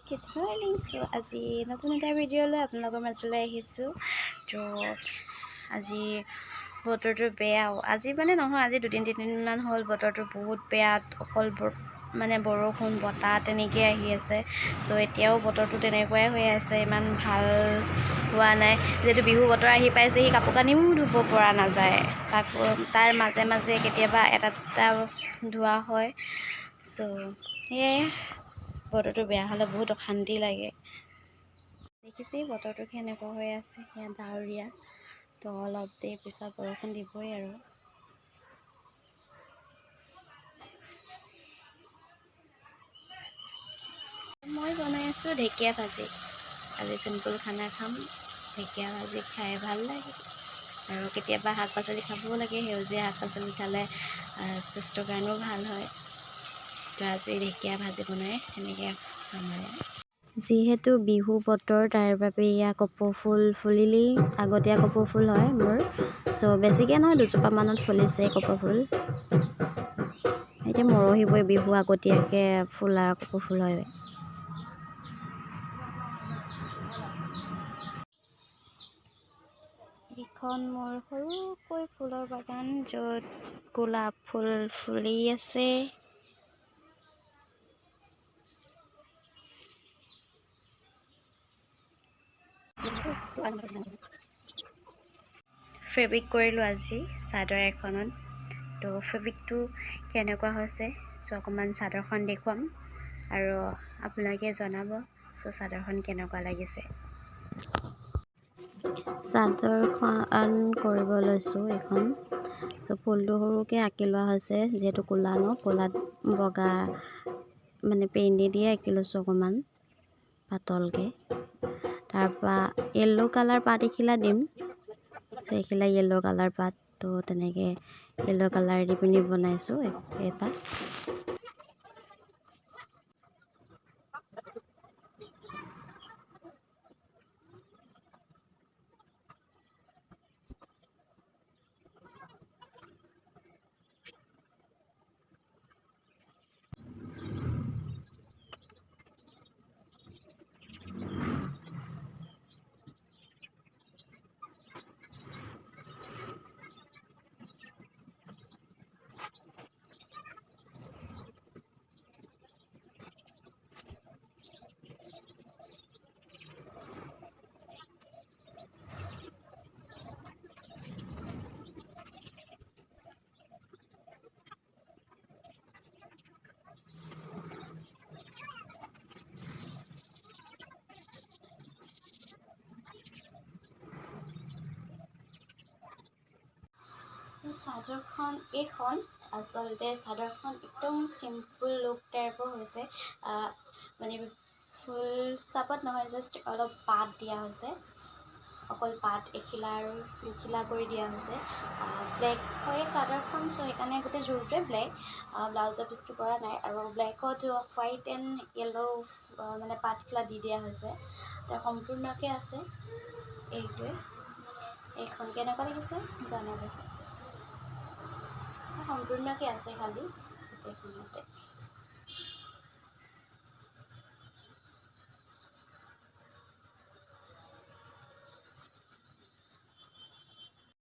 Good morning. চ' আজি নতুন এটা ভিডিঅ'লৈ আপোনালোকৰ মাজলৈ আহিছোঁ। তো আজি বতৰটো বেয়াও, আজি মানে নহয়, আজি 2-3দিনমান হ'ল বতৰটো বহুত বেয়া। অকল বৰষুণ বতাহ তেনেকৈ আহি আছে। চ' এতিয়াও বতৰটো তেনেকুৱাই হৈ আছে, ইমান ভাল হোৱা নাই। যিহেতু বিহু বতৰ আহি পাইছেহি, কাপোৰ কানিও ধুব পৰা নাযায়। তাৰ মাজে মাজে কেতিয়াবা এটা ধোৱা হয়। চ' সেয়াই, বতৰটো বেয়া হ'লে বহুত অশান্তি লাগে। দেখিছে বতৰটো কেনেকুৱা হৈ আছে, সেয়া ডাৱৰীয়া। তো অলপ দেৰি পিছত বৰষুণ দিবই আৰু। মই বনাই আছোঁ ঢেকীয়া ভাজি। আজি চিম্পুল খানা খাম, ঢেকীয়া ভাজি খাই ভাল লাগে। আৰু কেতিয়াবা শাক পাচলি খাবও লাগে, সেউজীয়া শাক পাচলি খালে স্বাস্থ্যৰ কাৰণেও ভাল হয়। তো আজি ঢেকীয়া ভাজি বনাই তেনেকৈ খাম আৰু। যিহেতু বিহু বতৰ, তাৰ বাবে এয়া কপৌ ফুল ফুলিলেই আগতীয়া কপৌ ফুল হয় মোৰ। চ' বেছিকৈ নহয়, 2জোপামানত ফুলিছে কপৌ ফুল। এতিয়া মৰহিবই, বিহু আগতীয়াকৈ ফুলা কপৌ ফুল হয়। এইখন মোৰ সৰুকৈ ফুলৰ বাগান, য'ত গোলাপ ফুল ফুলি আছে। ফেবিক কৰিলোঁ আজি চাদৰ এখনত। তো ফেবিকটো কেনেকুৱা হৈছে, চ' অকণমান চাদৰখন দেখুৱাম আৰু আপোনালোকে জনাব চ' চাদৰখন কেনেকুৱা লাগিছে। চাদৰখন কৰিব লৈছোঁ এখন। চ' ফুলটো সৰুকৈ আঁকি লোৱা হৈছে, যিহেতু ক'লা ন, ক'লাত বগা পেইণ্ট দি আঁকি লৈছোঁ অকণমান পাতলকৈ। তাৰপৰা য়েল্ল' কালাৰ পাত এখিলা দিম। চ' এইখিলা য়েল্ল' কালাৰ পাত, তো তেনেকৈ য়েল্ল' কালাৰ দি পিনি বনাইছোঁ এপাত। চাদৰখন এইখন আচলতে চাদৰখন একদম চিম্পুল লুক টাইপৰ হৈছে। ফুল চাপত নহয়, জাষ্ট অলপ পাত দিয়া হৈছে। অকল পাত এখিলা আৰু দুখিলা কৰি দিয়া হৈছে। ব্লেক হয় চাদৰখন, চ' সেইকাৰণে গোটেই জোৰটোৱে ব্লেক। ব্লাউজৰ পিচটো কৰা নাই, আৰু ব্লেকত হোৱাইট এণ্ড য়েল্ল' পাতখিলা দি দিয়া হৈছে। তো সম্পূৰ্ণকৈ আছে এইটোৱে। এইখন কেনেকুৱা লাগিছে জনাবচোন। সম্পূৰ্ণকৈ আছে খালি গোটেইখনতে।